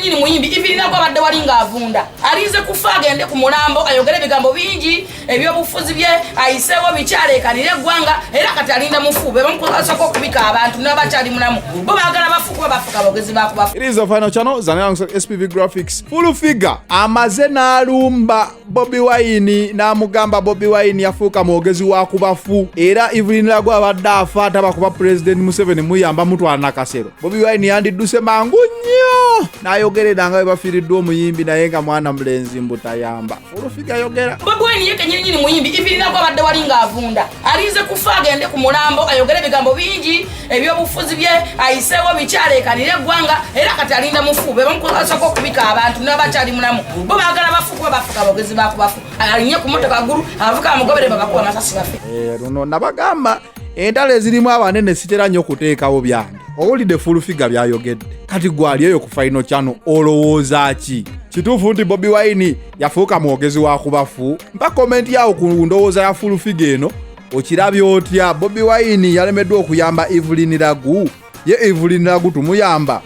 nyinyi muyimbi ibirina kwa badde walinga avunda alize kufa agende ku mulambo ayogere bigambo bingi ebyobufuzi bye ayisewo bikyalekanire eggwanga era kati alinda mufube bamukozesako okubika abantu n'abakyali mulamu bo baagala bafukuba bafuka abogezi bakubafu. It is the final channel zanyangu SPV Graphics full figure amaze n'alumba Bobi Wine n'amugamba Bobi Wine yafuuka mwogezi wa kubafu era Evelyn Lagu abadde afa atabakuba President Museveni muyamba mutwala nakasero. Bobi Wine yandidduse mangu nnyo n'ayogerera nga bwe bafiiriddwa omuyimbi naye nga mwana mulenzi mbutayamba. Full figure ayogera. Bobi Wine yeke nyinyi muyimbi Evelyn Lagu abadde walinga avunda alize kufa agende ku mulambo ayogere bigambo bingi ebyobufuzi bye ayisewo bikyalekanire eggwanga era kati alinda mufube bamukozesako okubika abantu n'abakyali mulamu bo baagala bafukuba bafuka abogezi bakubafu alinye ku motoka gulu avuka amugobere babakuba amasasi bafe. Luno nabagamba entalo ezirimu abanene sitera nnyo okuteekawo byange. Owulidde full figure byayogedde kati gwali eyo ku final channel olowooza ki? Kituufu nti Bobi Wine yafuuka mwogezi wa kubafu? Mpa komenti yawo ku ndowooza ya full figure eno okirabye otya? Bobi Wine yalemeddwa okuyamba Evelyn Lagu? Ye Evelyn Lagu tumuyamba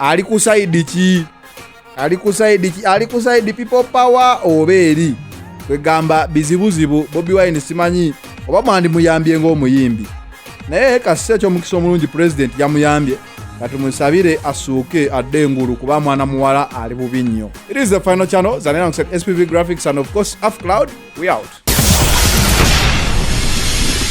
ali ku side ki? Ali ku side people power oba eri? Kwegamba bizibuzibu. Bobi Wine simanyi oba mwandi muyambye ng'omuyimbi naye kasise ky'omukisa omulungi president yamuyambye katumusabire asuuke adde engulu kuba mwana muwala ali bubi nnyo. It is the final channel zanyangu SPV Graphics and of course Afcloud. We out.